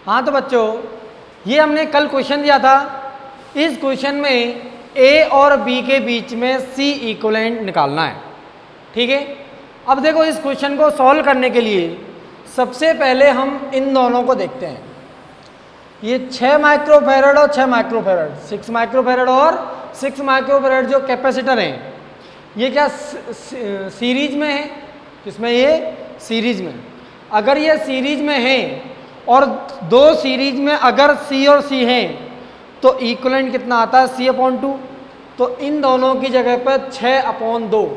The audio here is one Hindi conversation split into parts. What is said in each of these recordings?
हाँ तो बच्चों, ये हमने कल क्वेश्चन दिया था। इस क्वेश्चन में ए और बी के बीच में सी इक्विवेलेंट निकालना है। ठीक है, अब देखो इस क्वेश्चन को सॉल्व करने के लिए सबसे पहले हम इन दोनों को देखते हैं। ये 6 माइक्रोफैरड और 6 माइक्रोफैरड, 6 माइक्रोफैरड और 6 माइक्रोफैरड जो कैपेसिटर हैं, ये क्या सीरीज में है? किसमें? ये सीरीज में। अगर ये सीरीज में है और दो सीरीज में अगर सी और सी हैं तो इक्विवेलेंट कितना आता है? C/2। तो इन दोनों की जगह पर 6/2,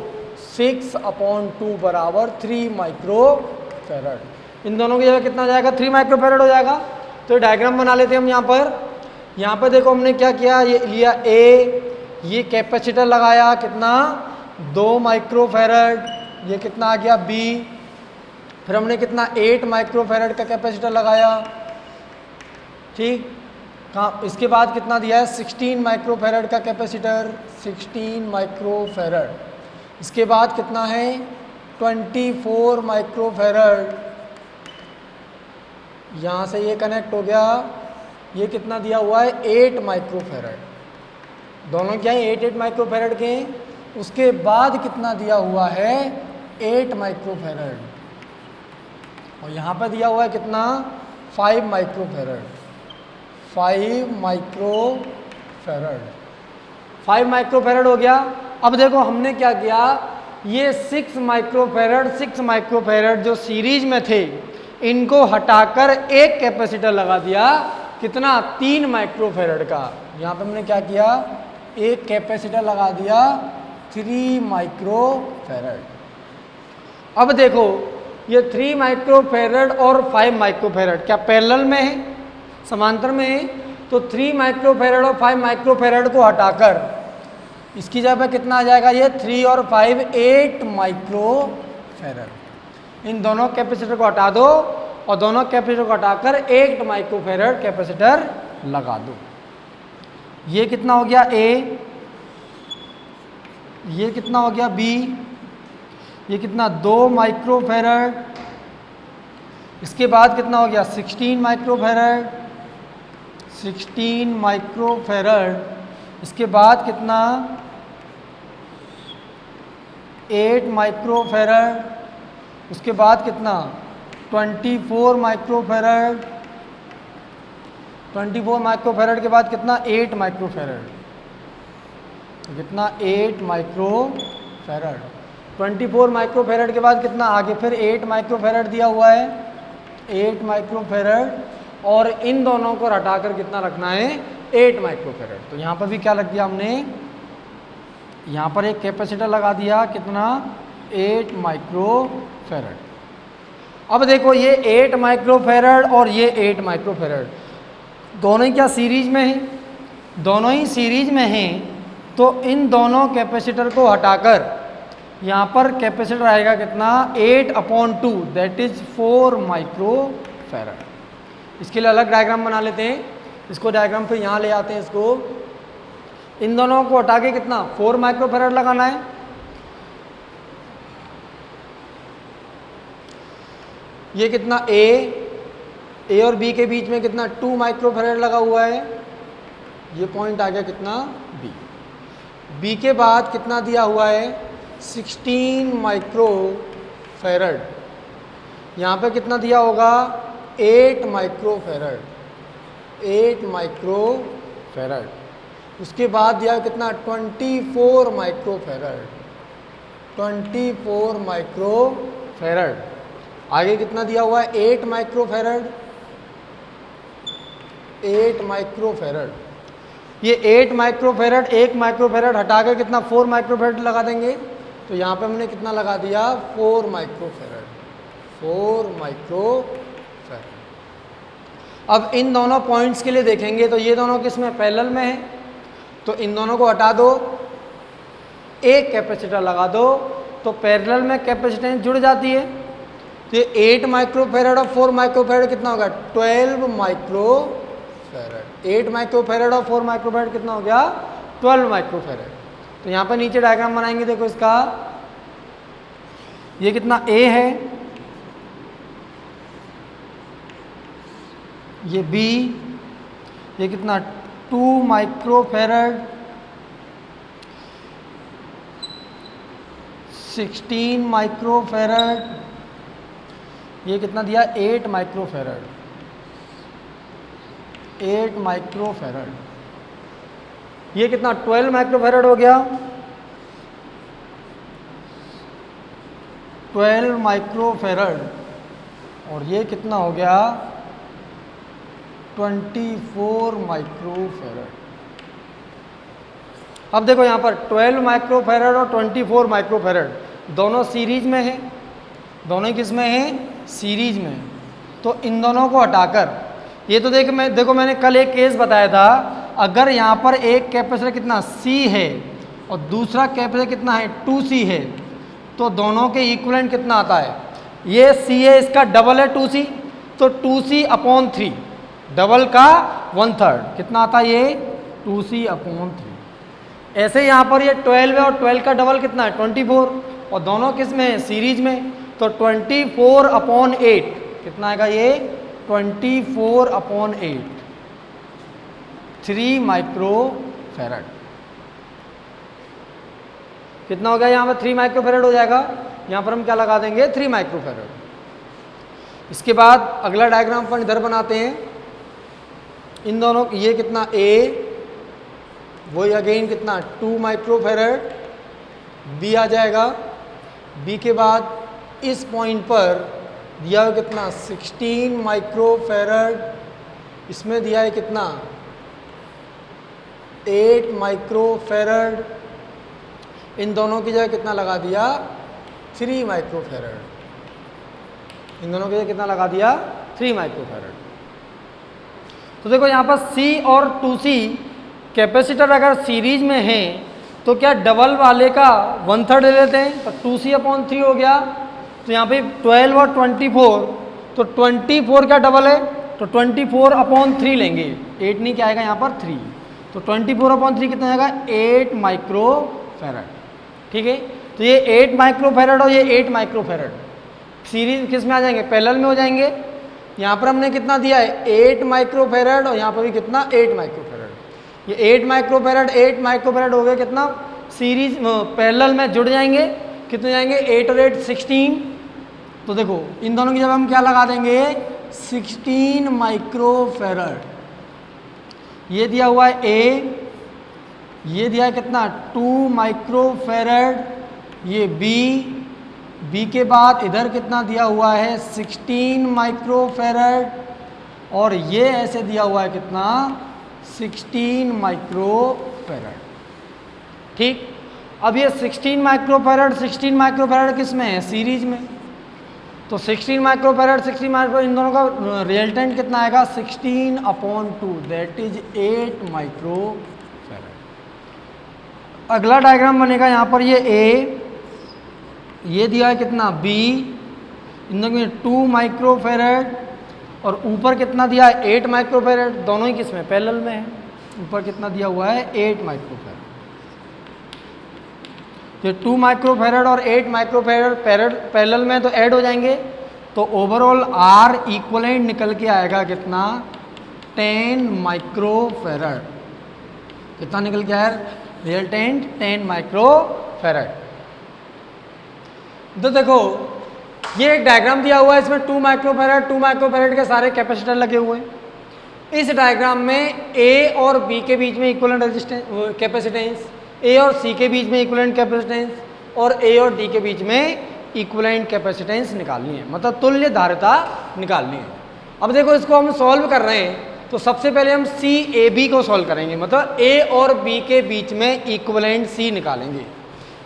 6/2 बराबर 3 माइक्रोफैरड। इन दोनों की जगह कितना हो जाएगा? 3 माइक्रोफैरड हो जाएगा। तो डायग्राम बना लेते हैं हम यहाँ पर देखो हमने क्या किया, ये लिया ए, ये कैपेसिटर लगाया कितना? 2 माइक्रोफैरड। ये कितना आ गया? बी। फिर हमने कितना? 8 माइक्रोफैरड का कैपेसिटर लगाया। ठीक, कहाँ? इसके बाद कितना दिया है? 16 माइक्रोफैरड का कैपेसिटर, 16 माइक्रोफैरड। इसके बाद कितना है? 24 माइक्रोफैरड। यहाँ से ये कनेक्ट हो गया। ये कितना दिया हुआ है? 8 माइक्रोफैरड। दोनों क्या है? 8 माइक्रोफैरड के। उसके बाद कितना दिया हुआ है? 8 माइक्रोफैरड। और यहाँ पर दिया हुआ है कितना? 5 माइक्रोफैरड। 5 माइक्रोफैरड, 5 माइक्रोफैरड हो गया। अब देखो हमने क्या किया, ये 6 माइक्रोफैरड जो सीरीज में थे इनको हटाकर एक कैपेसिटर लगा दिया। कितना? 3 माइक्रोफैरड का। यहाँ पे हमने क्या किया? एक कैपेसिटर लगा दिया 3 माइक्रोफैरड। अब देखो ये 3 माइक्रोफैरड और 5 माइक्रोफैरड क्या पैरेलल में है? समांतर में है। तो 3 माइक्रोफैरड और 5 माइक्रोफैरड को हटाकर इसकी जगह पर कितना आ जाएगा? ये 3 और 5 8 माइक्रोफैरड। इन दोनों कैपेसिटर को हटा दो और दोनों कैपेसिटर को हटाकर 8 माइक्रोफैरड कैपेसिटर लगा दो। ये कितना हो गया? ए। ये कितना हो गया? बी। ये कितना? 2 माइक्रोफैरड। इसके बाद कितना हो गया? 16 माइक्रोफैरड, 16 माइक्रोफैरड। इसके बाद कितना? 8 माइक्रोफैरड। उसके बाद कितना? 24 माइक्रोफैरड। 24 माइक्रोफैरड के बाद कितना? 8 माइक्रोफैरड। कितना? 8 माइक्रोफैरड। 24 माइक्रोफैरड के बाद कितना? आगे फिर 8 माइक्रोफैरड दिया हुआ है, 8 माइक्रोफैरड। और इन दोनों को हटाकर कितना रखना है? 8 माइक्रोफैरड। तो यहाँ पर भी क्या लग दिया हमने? यहाँ पर एक कैपेसिटर लगा दिया। कितना? 8 माइक्रोफैरड। अब देखो ये 8 माइक्रोफैरड और ये 8 माइक्रोफैरड दोनों ही क्या सीरीज में हैं? दोनों ही सीरीज में हैं। तो इन दोनों कैपेसिटर को हटाकर यहाँ पर कैपेसिटर आएगा कितना? 8/2, दैट इज 4 माइक्रोफैरड। इसके लिए अलग डायग्राम बना लेते हैं। इसको डायग्राम पे यहाँ ले आते हैं। इसको इन दोनों को हटा के कितना? 4 माइक्रोफैरड लगाना है। ये कितना? ए और बी के बीच में कितना? 2 माइक्रोफैरड लगा हुआ है। ये पॉइंट आ गया कितना? बी। बी के बाद कितना दिया हुआ है? 16 माइक्रोफैरड। यहाँ पे कितना दिया होगा? 8 माइक्रोफैरड, 8 माइक्रोफैरड। उसके बाद दिया कितना? 24 माइक्रोफैरड, 24 माइक्रोफैरड। आगे कितना दिया हुआ है? 8 माइक्रोफैरड, 8 माइक्रोफैरड। ये 8 माइक्रोफैरड, 1 माइक्रोफैरड हटाकर कितना? 4 माइक्रोफैरड लगा देंगे। तो यहाँ पे हमने कितना लगा दिया? 4 माइक्रोफैरड, 4 माइक्रोफैरड। अब इन दोनों पॉइंट्स के लिए देखेंगे तो ये दोनों किसमें? पैरेलल में है। तो इन दोनों को हटा दो, एक कैपेसिटर लगा दो, तो पैरेलल में कैपेसिटेंस जुड़ जाती है। तो ये 8 माइक्रोफैरड और 4 माइक्रोफैरड कितना होगा? 12 माइक्रोफैरड। 8 माइक्रोफैरड और 4 माइक्रोफैरड कितना हो गया? 12 माइक्रोफैरड। तो यहाँ पर नीचे डायग्राम बनाएंगे। देखो इसका, ये कितना? ए है, ये बी, ये कितना 2 माइक्रोफेरेड, 16 माइक्रोफेरेड, ये कितना दिया 8 माइक्रोफेरेड, 8 माइक्रोफेरेड, ये कितना 12 माइक्रोफेरेड हो गया, 12 माइक्रोफेरेड, और ये कितना हो गया 24 माइक्रोफेरेड। अब देखो यहाँ पर 12 माइक्रोफेरेड और 24 माइक्रोफेरेड दोनों सीरीज में है, दोनों किस में है, सीरीज में। तो इन दोनों को हटाकर, ये तो देखो मैंने कल एक केस बताया था, अगर यहाँ पर एक कैपेसिटर कितना C है और दूसरा कैपेसिटर कितना है 2C है, तो दोनों के इक्विवेलेंट कितना आता है, ये C है, इसका डबल है 2C, तो 2C/3, डबल का 1/3 कितना आता है, ये 2C/3। ऐसे यहाँ पर ये 12 है और 12 का डबल कितना है 24, और दोनों किस में है, सीरीज में, तो 24/8 कितना आएगा, ये 24/8, 3 माइक्रोफेरेड। कितना हो गया यहाँ पर 3 माइक्रोफेरेड हो जाएगा, यहाँ पर हम क्या लगा देंगे 3 माइक्रोफेरेड। इसके बाद अगला डायग्राम अपन इधर बनाते हैं, इन दोनों, ये कितना A, वही अगेन कितना 2 माइक्रोफेरेड, B आ जाएगा, B के बाद इस पॉइंट पर दिया है कितना 16 माइक्रोफेरेड, इसमें दिया है कितना 8 माइक्रोफेरेड, इन दोनों की जगह कितना लगा दिया 3 माइक्रोफेरेड, इन दोनों की जगह कितना लगा दिया 3 माइक्रोफेरेड। तो देखो यहाँ पर C और 2C कैपेसिटर अगर सीरीज में है तो क्या डबल वाले का 1/3 ले लेते हैं, तो 2C/3 हो गया। तो यहाँ पे 12 और 24, तो 24 क्या डबल है, तो 24/3 लेंगे, 8 नहीं क्या आएगा यहाँ पर 3, तो 24/3 कितना आएगा 8 माइक्रोफेरेड। ठीक है, तो ये 8 माइक्रोफेरेड और ये 8 माइक्रोफेरेड सीरीज किस में आ जाएंगे, पैरेलल में हो जाएंगे। यहाँ पर हमने कितना दिया है 8 माइक्रोफेरेड, और यहाँ पर भी कितना 8 माइक्रोफेरेड, ये 8 माइक्रोफेरेड 8 माइक्रोफेरेड हो गए कितना सीरीज पैरेलल में जुड़ जाएंगे, कितने जाएंगे 8 और 8 16। तो देखो इन दोनों की जगह हम क्या लगा देंगे 16 माइक्रोफेरेड। ये दिया हुआ है A, ये दिया है कितना 2 माइक्रोफेरेड, ये B के बाद इधर कितना दिया हुआ है 16 माइक्रोफेरेड, और ये ऐसे दिया हुआ है कितना 16 माइक्रोफेरेड। ठीक, अब ये 16 माइक्रोफेरेड किस में है, सीरीज में। तो 16 माइक्रोफेरेड इन दोनों का रिजल्टेंट कितना आएगा 16/2, दैट इज 8 माइक्रोफेरेड। अगला डायग्राम बनेगा यहाँ पर ये A, ये दिया है कितना B, इन दोनों में 2 माइक्रोफेरेड, और ऊपर कितना दिया है 8 माइक्रोफेरेड, दोनों ही किस में पैरेलल में है, ऊपर कितना दिया हुआ है 8 माइक्रोफेरेड। तो 2 माइक्रोफेरेड और 8 माइक्रोफेरेड पैरेलल में तो ऐड हो जाएंगे, तो ओवरऑल R इक्वलेंट निकल के आएगा कितना 10 माइक्रोफेरेड। कितना निकल के आया रिजल्टेंट 10 माइक्रोफेरेड। तो देखो ये एक डायग्राम दिया हुआ है, इसमें 2 माइक्रोफेरेड के सारे कैपेसिटर लगे हुए हैं। इस डायग्राम में A और B के बीच में इक्विवेलेंट रेजिस्टेंस कैपेसिटेंस, A और C के बीच में इक्विवेलेंट कैपेसिटेंस, और A और D के बीच में इक्विवेलेंट कैपेसिटेंस निकालनी है, मतलब तुल्य धारिता निकालनी है। अब देखो इसको हम सॉल्व कर रहे हैं, तो सबसे पहले हम CAB को सॉल्व करेंगे, मतलब A और B के बीच में इक्विवेलेंट C निकालेंगे,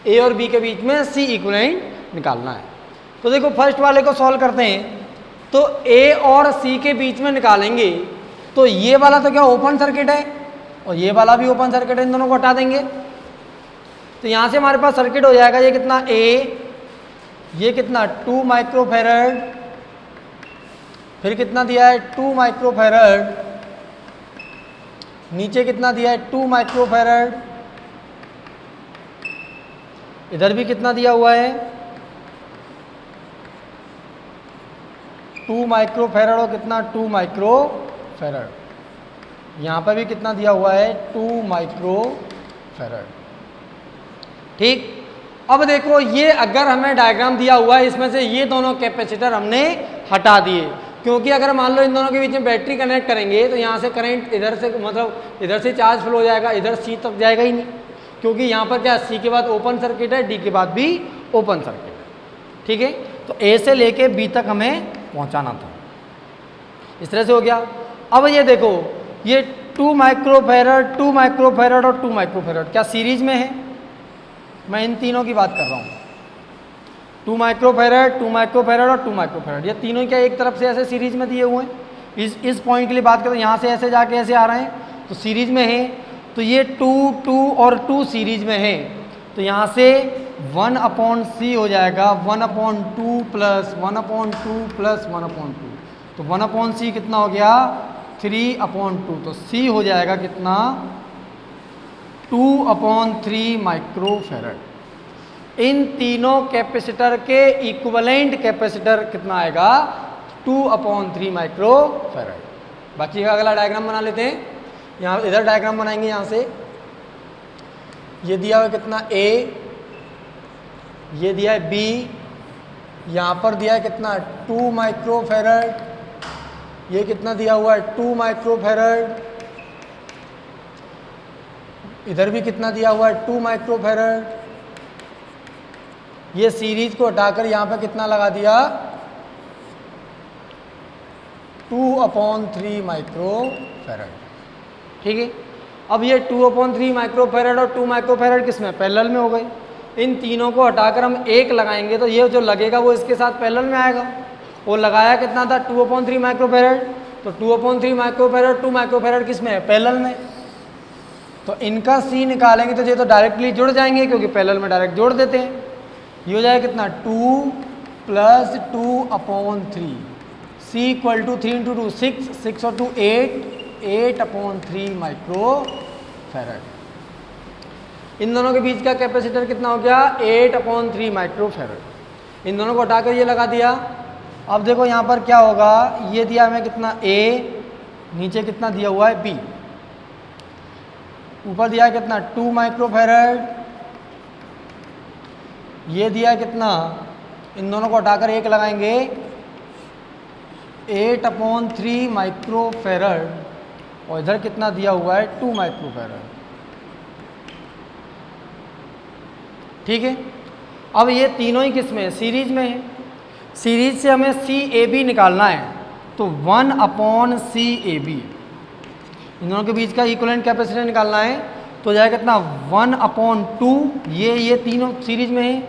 A और B के बीच में C इक्विवेलेंट निकालना है। तो देखो फर्स्ट वाले को सॉल्व करते हैं, तो A और C के बीच में निकालेंगे, तो ये वाला तो क्या ओपन सर्किट है और ये वाला भी ओपन सर्किट है, इन दोनों को हटा देंगे। तो यहाँ से हमारे पास सर्किट हो जाएगा, ये कितना A, ये कितना 2 माइक्रोफेरेड, फिर कितना दिया है 2 माइक्रोफेरेड, नीचे कितना दिया है 2 माइक्रोफेरेड, इधर भी कितना दिया हुआ है 2 माइक्रोफेरेड और कितना 2 माइक्रोफेरेड। फेरड। यहाँ पर भी कितना दिया हुआ है 2 माइक्रो फेरड। ठीक, अब देखो ये अगर हमें डायग्राम दिया हुआ है इसमें से ये दोनों कैपेसिटर हमने हटा दिए, क्योंकि अगर मान लो इन दोनों के बीच में बैटरी कनेक्ट करेंगे तो यहाँ से करंट इधर से मतलब इधर से चार्ज फ्लो हो जाएगा, इधर सी तक जाएगा ही नहीं, क्योंकि यहाँ पर क्या सी के बाद ओपन सर्किट है, डी के बाद भी ओपन सर्किट है। ठीक है, तो ए से लेके बी तक हमें पहुँचाना था। इस तरह से हो गया। अब ये देखो ये 2 माइक्रोफेरड, 2 माइक्रोफेरड और 2 माइक्रोफेरड क्या सीरीज में है? मैं इन तीनों की बात कर रहा हूँ। 2 माइक्रोफेरड, 2 माइक्रोफेरड और 2 माइक्रोफेरड, ये तीनों क्या एक तरफ से ऐसे सीरीज में दिए हुए हैं। इस पॉइंट के लिए बात करें, यहाँ से ऐसे जाके ऐसे आ रहे हैं तो सीरीज में है। तो ये 2, 2 और 2 सीरीज में है, तो यहाँ से 1/c हो जाएगा 1/2 प्लस 1/2 प्लस 1/2, तो 1/c कितना हो गया 3/2, तो c हो जाएगा कितना 2/3 माइक्रोफेरड। इन तीनों कैपेसिटर के इक्विवेलेंट कैपेसिटर कितना आएगा 2/3 माइक्रोफेरड। बाकी का अगला डायग्राम बना लेते हैं। यहाँ इधर डायग्राम बनाएंगे, यहाँ से ये दिया हुआ कितना A, ये दिया है B, यहाँ पर दिया है कितना 2 माइक्रोफेरड, ये कितना दिया हुआ है 2 माइक्रोफेरड, इधर भी कितना दिया हुआ है 2 माइक्रोफेरड। ये सीरीज को हटाकर यहाँ पे कितना लगा दिया 2/3 माइक्रोफेरड। ठीक है, अब ये 2/3 माइक्रोफेरड और 2 माइक्रोफेरड किस में पैरेलल में हो गई। इन तीनों को हटाकर हम एक लगाएंगे तो ये जो लगेगा वो इसके साथ पैरेलल में आएगा। वो लगाया कितना था 2/3 माइक्रोफेरड, तो 2/3 माइक्रोफेरड 2 माइक्रोफेरड किस में है पैरेलल में, तो इनका C निकालेंगे तो ये तो डायरेक्टली जुड़ जाएंगे क्योंकि पैरेलल में डायरेक्ट जोड़ देते हैं। ये हो जाएगा कितना 2 प्लस 2/3, C इक्वल टू 3 × 2 6, 6 और 2 8, 8/3 माइक्रोफेरड। इन दोनों के बीच का कैपेसिटर कितना हो गया 8/3 माइक्रोफेरड। इन दोनों को हटाकर ये लगा दिया। अब देखो यहाँ पर क्या होगा, ये दिया हमें कितना A, नीचे कितना दिया हुआ है B, ऊपर दिया है कितना 2 माइक्रोफेरड, ये दिया है कितना, इन दोनों को हटाकर एक लगाएंगे 8/3 माइक्रोफेरड, और इधर कितना दिया हुआ है 2 माइक्रोफेरड। ठीक है, अब ये तीनों ही किस में है सीरीज में है। सीरीज से हमें CAB निकालना है, तो 1/CAB, इन दोनों के बीच का इक्विवेलेंट कैपेसिटर निकालना है, तो जाएगा कितना 1/2, ये तीनों सीरीज में है,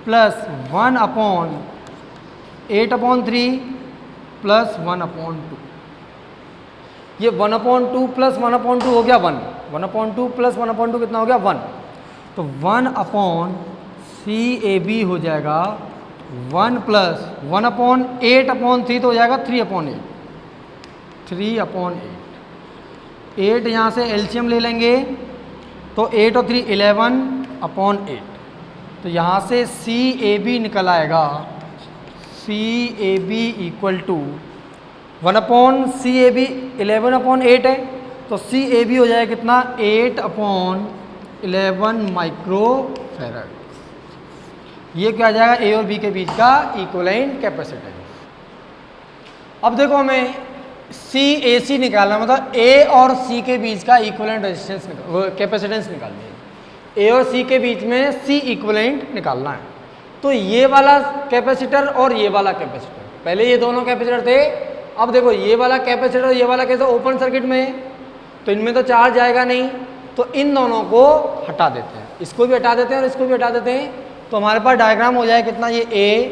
प्लस 1/8/3 प्लस 1/2। ये 1/2 प्लस 1/2 हो गया 1, 1/2 प्लस 1/2 कितना हो गया 1, तो 1/CAB हो जाएगा 1 प्लस 1/8/3 तो हो जाएगा 3/8, 3/8। 8 यहाँ से एलसीएम ले लेंगे तो 8 और 3 11/8, तो यहाँ से CAB निकल आएगा, CAB इक्वल टू 1/CAB 11/8 है, तो CAB हो जाएगा कितना 8/11 माइक्रोफेरड। ये क्या आ जाएगा A और B के बीच का इक्विवेलेंट कैपेसिटेंस। अब देखो हमें CAC निकालना, मतलब A और C के बीच का इक्विवेलेंट रेजिस्टेंस कैपेसिटेंस निकालनी है। A और C के बीच में C इक्विवेलेंट निकालना है, तो ये वाला कैपेसिटर और ये वाला कैपेसिटर, पहले ये दोनों कैपेसिटर थे, अब देखो ये वाला कैपेसिटर ये वाला कैसे ओपन सर्किट में है, तो इनमें तो चार्ज जाएगा नहीं, तो इन दोनों को हटा देते हैं, इसको भी हटा देते हैं और इसको भी हटा देते हैं, तो हमारे पास डायग्राम हो जाए कितना, ये A,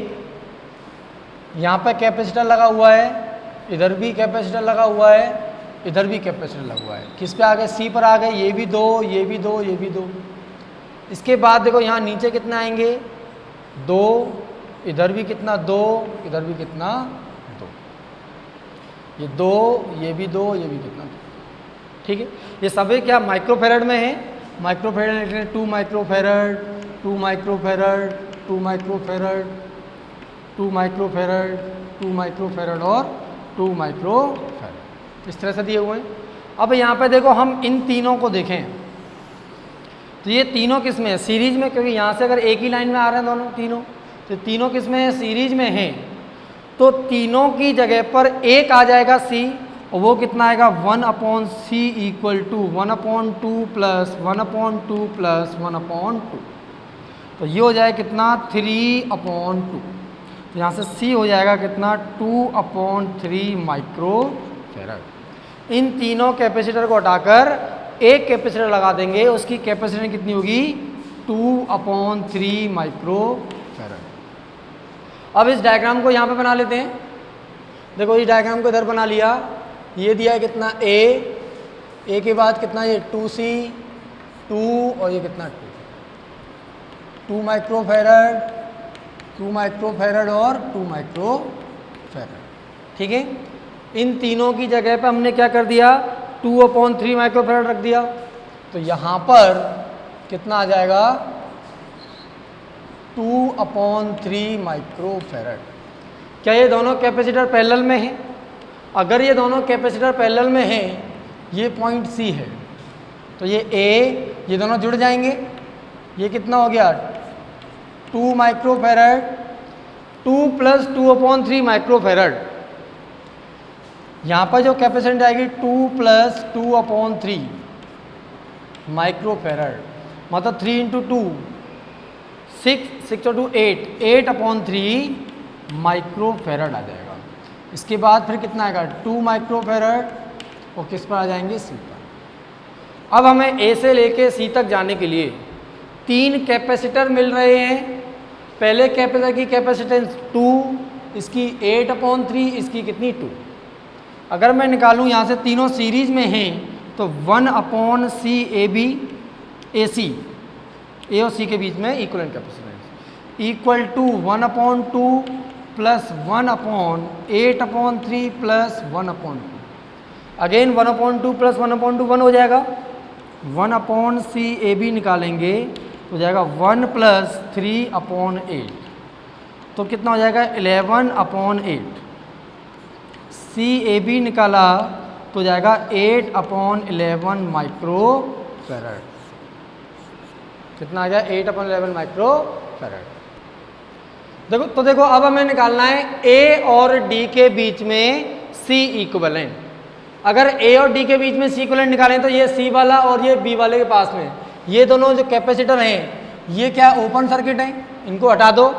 यहाँ पर कैपेसिटर लगा हुआ है, इधर भी कैपेसिटर लगा हुआ है, इधर भी कैपेसिटर लगा हुआ है, किस पे आ गए C पर आ गए, ये भी 2, ये भी 2, ये भी 2। इसके बाद देखो यहाँ नीचे कितना आएंगे 2, इधर भी कितना 2, इधर भी कितना 2, ये 2, ये भी 2, ये भी कितना 2। ठीक है, ये सभी क्या माइक्रोफेरड में है, microfarad 2 microfarad, 2 microfarad, 2 microfarad, 2 microfarad, 2 microfarad और 2 माइक्रोफेरड। इस तरह से दिए हुए हैं। अब यहाँ पे देखो हम इन तीनों को देखें तो ये तीनों किस में है, सीरीज में, क्योंकि यहाँ से अगर एक ही लाइन में आ रहे हैं दोनों तीनों, तो तीनों किस में है, सीरीज में हैं। तो तीनों की जगह पर एक आ जाएगा सी, और वो कितना आएगा 1/c equal to 1/2 plus 1/2 plus 1/2। तो ये हो जाए कितना 3/2। तो यहाँ से c हो जाएगा कितना 2/3 माइक्रो फैराड। इन तीनों कैपेसिटर को हटाकर एक कैपेसिटर लगा देंगे, उसकी कैपेसिटी कितनी होगी 2/3 माइक्रो फैराड। अब इस डायग्राम को यहाँ पे बना लेते हैं। देखो इस डायग्राम को इधर बना लिया, ये दिया है कितना a के बाद कितना ये 2c 2 और ये कितना 2 माइक्रो फैराड 2 माइक्रो फैराड और 2 माइक्रो फैराड। ठीक है, इन तीनों की जगह पे हमने क्या कर दिया 2/3 माइक्रो फैराड रख दिया। तो यहाँ पर कितना आ जाएगा 2/3 माइक्रो फैराड। क्या ये दोनों कैपेसिटर पैरेलल में हैं? अगर ये दोनों कैपेसिटर पैरेलल में हैं, ये पॉइंट C है, तो ये A ये दोनों जुड़ जाएंगे। ये कितना हो गया 2 micro farad 2 plus 2/3 micro farad. यहाँ पर जो कैपेसिटेंस आएगी 2 प्लस 2/3 माइक्रो फैराड, मतलब 3 इंटू 2 6 और 2 8/3 माइक्रो फैराड आ जाएगा। इसके बाद फिर कितना आएगा 2 माइक्रो फैराड और किस पर आ जाएंगे C पर। अब हमें A से लेके C तक जाने के लिए 3 कैपेसिटर मिल रहे हैं। पहले कैपेसिटर की कैपेसिटेंस 2, इसकी 8/3, इसकी कितनी 2। अगर मैं निकालूं यहाँ से तीनों सीरीज में हैं तो 1/C AB AC A और C के बीच में equivalent capacitance equal to 1/2 plus 1/8/3 plus 1/2। Again 1/2 plus 1/2 1 हो जाएगा। 1/C AB निकालेंगे तो जाएगा 1 प्लस 3/8, तो कितना हो जाएगा 11/8। C AB निकाला तो जाएगा 8/11 माइक्रो फैराड। कितना आ गया 8/11 माइक्रो फैराड। देखो अब हमें निकालना है A और D के बीच में C इक्विवेलेंट। अगर A और D के बीच में C इक्विवेलेंट निकालें तो ये C वाला और ये B वाले के पास में, ये दोनों जो कैपेसिटर हैं ये क्या ओपन सर्किट हैं, इनको हटा दो।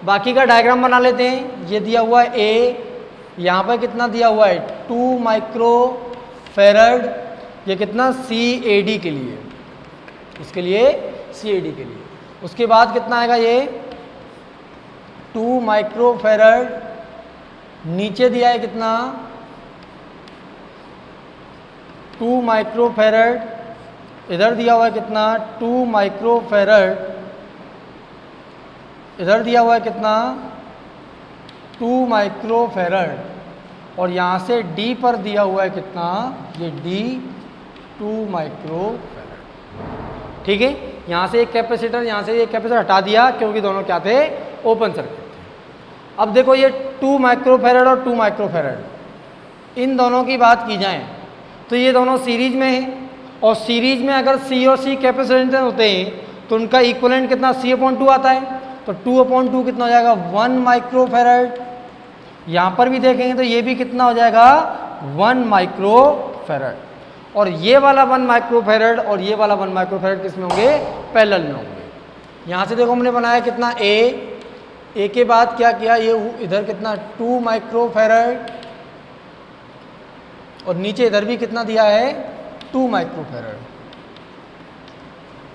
बाकी का डायग्राम बना लेते हैं। ये दिया हुआ है A, यहाँ पर कितना दिया हुआ है 2 माइक्रो फैराड, ये कितना CAD के लिए, इसके लिए CAD के लिए। उसके बाद कितना आएगा ये 2 माइक्रो फैराड, नीचे दिया है कितना 2 माइक्रो फैराड, इधर दिया हुआ है कितना 2 माइक्रो फैराड, इधर दिया हुआ है कितना 2 माइक्रो फैराड, और यहाँ से D पर दिया हुआ है कितना ये D 2 माइक्रो फैराड। ठीक है, यहाँ से एक कैपेसिटर, यहाँ से एक कैपेसिटर हटा दिया क्योंकि दोनों क्या थे ओपन सर्किट थे। अब देखो ये 2 माइक्रो फैराड और 2 माइक्रो फैराड, इन दोनों की बात की जाए तो ये दोनों सीरीज में हैं, और सीरीज में अगर C और C कैपेसिटेंस होते हैं तो उनका इक्विवेलेंट कितना C/2 आता है। तो 2/2 कितना हो जाएगा 1 माइक्रो फैराड। यहाँ पर भी देखेंगे तो ये भी कितना हो जाएगा 1 माइक्रो फैराड, और ये वाला 1 माइक्रो फैराड और ये वाला 1 माइक्रो फैराड किस में होंगे पैरेलल में होंगे। यहाँ से देखो हमने बनाया कितना A के बाद क्या किया ये इधर कितना 2 माइक्रो फैराड, और नीचे इधर भी कितना दिया है 2 माइक्रो फैराड।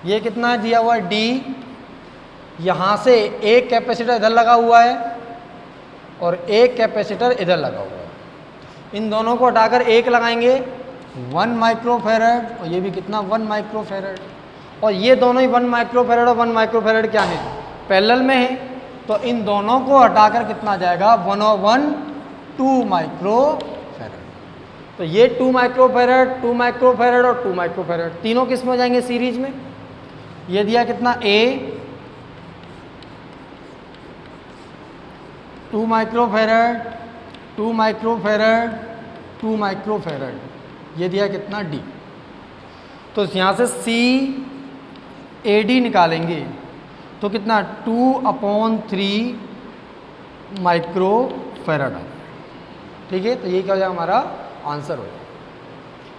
ये कितना दिया हुआ है D, यहाँ से एक कैपेसिटर इधर लगा हुआ है और एक कैपेसिटर इधर लगा हुआ है। इन दोनों को हटाकर एक लगाएंगे 1 माइक्रो फैराड, और ये भी कितना 1 माइक्रो फैराड, और ये दोनों ही 1 माइक्रो फैराड और 1 माइक्रो फैराड क्या है पैरेलल में है। तो इन दोनों को हटाकर कितना आ जाएगा 1/1 2 माइक्रो फैराड। तो ये 2 माइक्रो फैराड 2 माइक्रो फैराड और 2 माइक्रो फैराड तीनों किस में हो जाएंगे सीरीज में। ये दिया कितना A 2 micro farad 2 micro farad 2 microfarad, ये दिया कितना डी। तो यहाँ से सी ए डी निकालेंगे तो कितना 2/3 माइक्रोफेरेड है। ठीक है, तो ये क्या हो जाएगा हमारा आंसर हो जाएगा।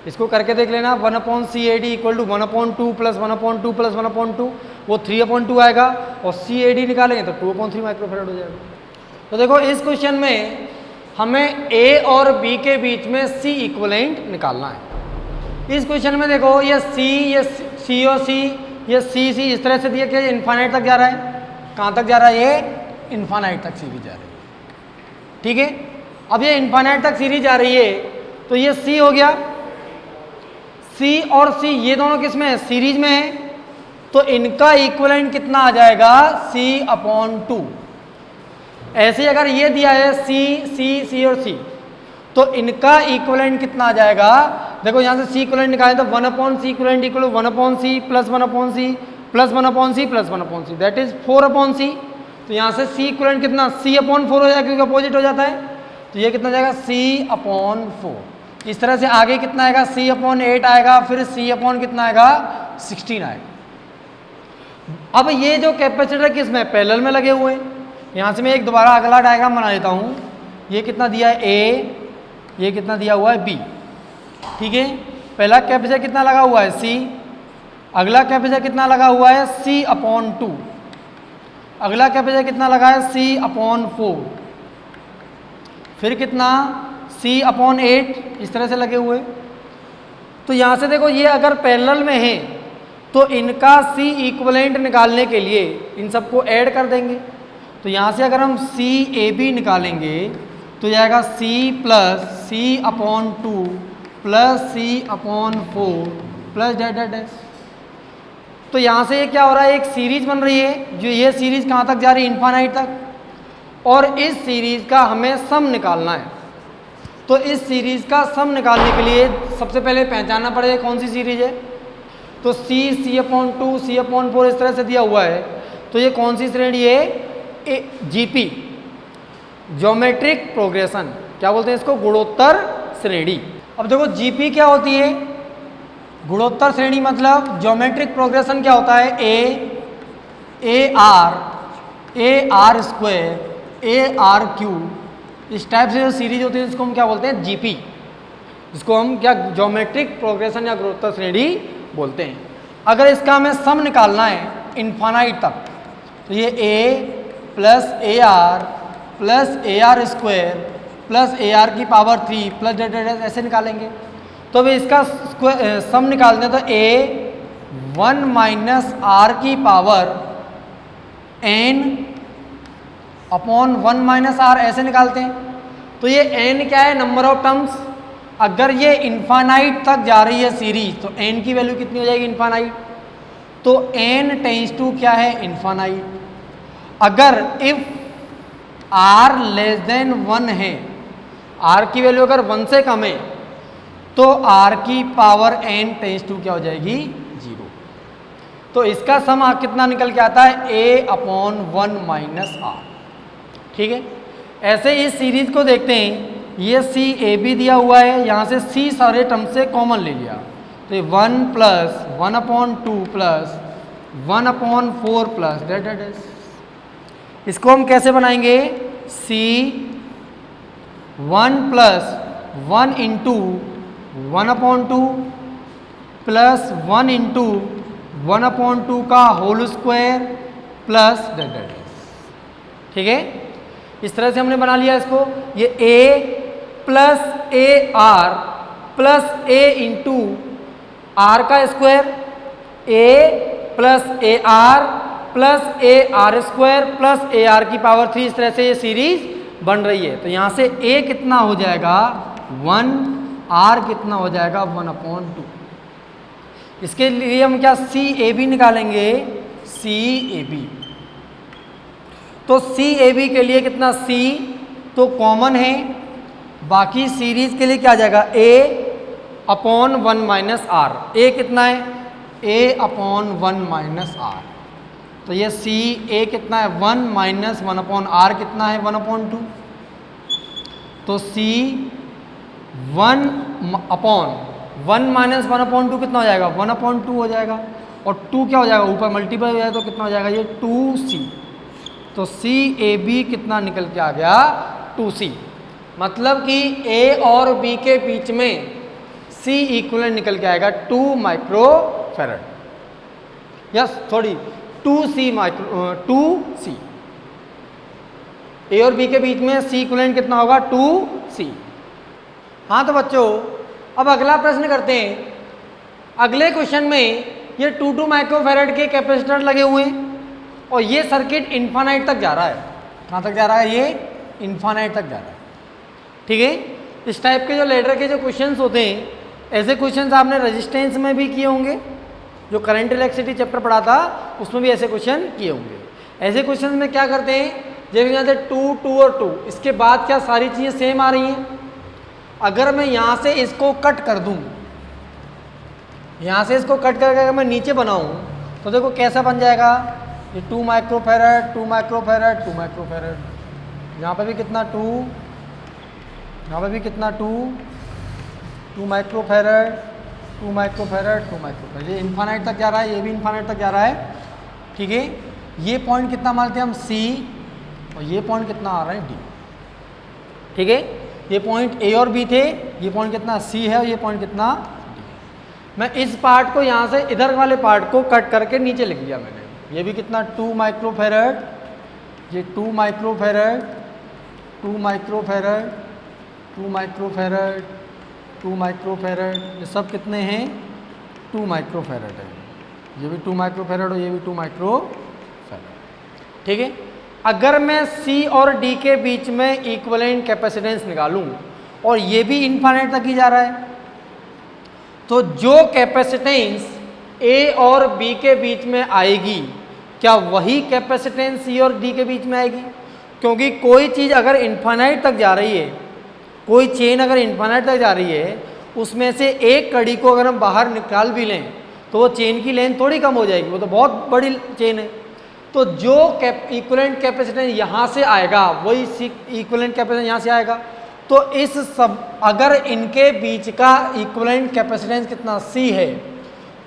इसको करके देख लेना, 1/CAD equal to 1/2 plus 1/2 plus 1/2, वो 3/2 आएगा और CAD निकालेंगे तो 2/3 माइक्रोफेरेड हो जाएगा। तो देखो इस क्वेश्चन में हमें A और B के बीच में C इक्विवेलेंट निकालना है। इस क्वेश्चन में देखो ये C और C, ये C इस तरह से दिया कि इन्फाइनाइट तक जा रहा है। कहाँ तक जा रहा है? ये इन्फाइनाइट तक सीरीज जा रही है। ठीक है, अब ये इन्फाइनाइट तक सीरीज जा रही है तो ये C हो गया। C और C ये दोनों किस में है? सीरीज में है, तो इनका इक्विवेलेंट कितना आ जाएगा? C/2। ऐसे अगर ये दिया है C और C, तो इनका इक्विवेलेंट कितना आ जाएगा? देखो यहाँ से C इक्विवेलेंट निकालें तो 1/C equivalent equal 1/C plus 1/C plus 1/C plus 1/C, that is 4/C। तो यहाँ से C इक्विवेलेंट कितना? C/4 हो जाएगा, क्योंकि अपोजिट हो जाता है। तो ये कितना जाएगा? C/4। इस तरह से आगे कितना आएगा? C/8 आएगा, फिर C/ कितना आएगा? 16 आएगा। अब ये जो कैपेसिटर किस में? पैरेलल में लगे हुए हैं। यहाँ से मैं एक दोबारा अगला डायग्राम बना लेता हूँ। ये कितना दिया है? A, ये कितना दिया हुआ है? B। ठीक है, पहला कैपेसिटर कितना लगा हुआ है? C। अगला कैपेसिटर कितना लगा हुआ है? C/2। अगला कैपेसिटर कितना लगा है? C/4। फिर कितना? C/8। इस तरह से लगे हुए। तो यहाँ से देखो ये अगर पैरेलल में है तो इनका C इक्विवेलेंट निकालने के लिए इन सबको ऐड कर देंगे। तो यहाँ से अगर हम CAB निकालेंगे तो जाएगा C plus C/2 plus C/4 plus dash. तो यहाँ से ये क्या हो रहा है? एक सीरीज बन रही है, जो ये सीरीज कहाँ तक जा रही है? इन्फाइनाइट तक। और इस सीरीज का हमें सम निकालना है। तो इस सीरीज का सम निकालने के लिए सबसे पहले पहचानना पड़ेगा कौन सी सीरीज है। तो C/2 C/4 इस तरह से दिया हुआ है, तो ये कौन सी श्रेणी है? GP, geometric progression. क्या बोलते हैं इसको? गुणोत्तर श्रेणी। अब देखो GP क्या होती है? गुणोत्तर श्रेणी मतलब ज्योमेट्रिक प्रोग्रेशन क्या होता है? AR स्क्वायर AR क्यूब, इस टाइप से जो सीरीज होती है इसको हम क्या बोलते हैं? GP, जिसको हम क्या ज्योमेट्रिक प्रोग्रेशन या गुणोत्तर श्रेणी बोलते हैं। अगर इसका हमें सम निकालना है इन्फाइनाइट तक, तो ये A plus AR plus AR square plus AR की पावर 3 प्लस ऐसे निकालेंगे। तो अभी इसका सम निकालते हैं तो A 1 माइनस R की power N upon 1 minus R ऐसे निकालते हैं। तो ये N क्या है? Number of terms. अगर ये इन्फाइनाइट तक जा रही है सीरीज तो N की वैल्यू कितनी हो जाएगी? इन्फाइनाइट। तो N टेंस टू क्या है? इन्फाइनाइट। अगर इफ R लेस देन 1 है, R की वैल्यु अगर 1 से कम है, तो R की पावर N टेंस टू क्या हो जाएगी? 0। तो इसका सम कितना निकल के आता है? A/1 minus R। ठीक है, ऐसे इस सीरीज को देखते हैं। ये CAB दिया हुआ है, यहाँ से C सारे टर्म से कॉमन ले लिया, तो ये 1 प्लस 1/2 प्लस 1/4 प्लस डैश। इसको हम कैसे बनाएंगे? C 1 plus 1 into 1/2 plus 1 into 1/2 का होल स्क्वायर प्लस डैश। ठीक है, इस तरह से हमने बना लिया इसको। ये A plus AR plus A into R का square, A plus AR plus AR square plus AR की पावर 3, इस तरह से ये सीरीज बन रही है। तो यहाँ से A कितना हो जाएगा? 1, R कितना हो जाएगा? 1/2। इसके लिए हम क्या CAB निकालेंगे? CAB, तो CAB के लिए कितना? C तो कॉमन है, बाकी सीरीज के लिए क्या आ जाएगा? A/1 minus R। A कितना है? A/1 minus R। तो ये A कितना है? 1 माइनस 1/R कितना है? 1/2। तो 1 अपॉन 1 माइनस 1/2 कितना हो जाएगा, 1/2 हो जाएगा। और 2 क्या हो जाएगा, ऊपर मल्टीप्लाई हो जाएगा तो कितना हो जाएगा ये 2c। तो CAB कितना निकल के आ गया 2c। मतलब कि A और B के बीच में C इक्विवेलेंट निकल के आएगा 2 microfarad, yes sorry 2c। A और B के बीच में C इक्विवेलेंट कितना होगा 2c। हाँ तो बच्चों अब अगला प्रश्न करते हैं। अगले क्वेश्चन में ये 2 माइक्रोफैरड के कैपेसिटर लगे हुए हैं और ये सर्किट इन्फानाइट तक जा रहा है। कहाँ तक जा रहा है, ये इन्फानाइट तक जा रहा है। ठीक है, इस टाइप के जो लेडर के जो क्वेश्चंस होते हैं, ऐसे क्वेश्चंस आपने रेजिस्टेंस में भी किए होंगे, जो करंट इलेक्ट्रिसिटी चैप्टर पढ़ा था उसमें भी ऐसे क्वेश्चन किए होंगे। ऐसे क्वेश्चन में क्या करते हैं, जैसे यहाँ से 2, 2 और 2, इसके बाद क्या सारी चीज़ें सेम आ रही हैं। अगर मैं यहाँ से इसको कट कर दूँ, यहाँ से इसको कट करके अगर मैं नीचे बनाऊँ तो देखो कैसा बन जाएगा, ये 2 माइक्रोफैरड 2 माइक्रोफैरड 2 माइक्रोफैरड, यहाँ पर भी कितना 2, यहाँ पर भी कितना 2 माइक्रोफैरड 2 माइक्रोफैरड 2 माइक्रोफैरड, ये इन्फानाइट तक जा रहा है, ये भी इन्फानाइट तक जा रहा है। ठीक है, ये पॉइंट कितना मानते हैं हम C और ये पॉइंट कितना आ रहा है D। ठीक है, ये पॉइंट A और B थे, ये पॉइंट कितना C है और ये पॉइंट कितना D। मैं इस पार्ट को यहाँ से इधर वाले पार्ट को कट करके नीचे लिख दिया मैंने। ये भी कितना 2 माइक्रोफैरड, ये 2 माइक्रोफैरड 2 माइक्रोफैरड 2 माइक्रोफैरड 2 माइक्रोफैरड, ये सब कितने हैं 2 माइक्रोफैरड है। ये भी 2 माइक्रोफैरड और ये भी 2 माइक्रोफैरड। ठीक है, अगर मैं C और D के बीच में इक्विवेलेंट कैपेसिटेंस निकालूं और ये भी इन्फानाइट तक ही जा रहा है, तो जो कैपेसिटेंस A और B के बीच में आएगी क्या वही कैपेसिटेंस C और D के बीच में आएगी? क्योंकि कोई चीज़ अगर इन्फानाइट तक जा रही है, कोई चेन अगर इन्फानाइट तक जा रही है, उसमें से एक कड़ी को अगर हम बाहर निकाल भी लें तो वो चेन की लेंथ थोड़ी कम हो जाएगी, वो तो बहुत बड़ी चेन है। तो जो इक्विवेलेंट कैपेसिटेंस यहाँ से आएगा वही इक्विवेलेंट कैपेसिटेंस यहाँ से आएगा। तो इस सब अगर इनके बीच का इक्विवेलेंट कैपेसिटेंस कितना C है,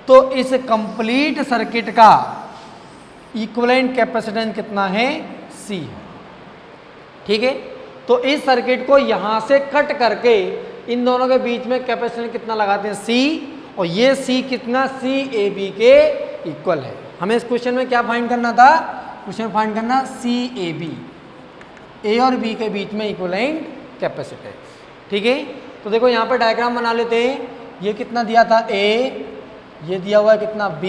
तो इस कंप्लीट सर्किट का इक्विवेलेंट कैपेसिटेंस कितना है C है। ठीक है, तो इस सर्किट को यहाँ से कट करके इन दोनों के बीच में कैपेसिटेंस कितना लगाते हैं C, और ये C कितना CAB के इक्वल है। हमें इस क्वेश्चन में क्या फाइंड करना था, क्वेश्चन फाइंड करना CAB, A और B के बीच में इक्विवेलेंट कैपेसिटेंस। ठीक है, तो देखो यहाँ पर डायग्राम बना लेते हैं। ये कितना दिया था A, ये दिया हुआ है कितना B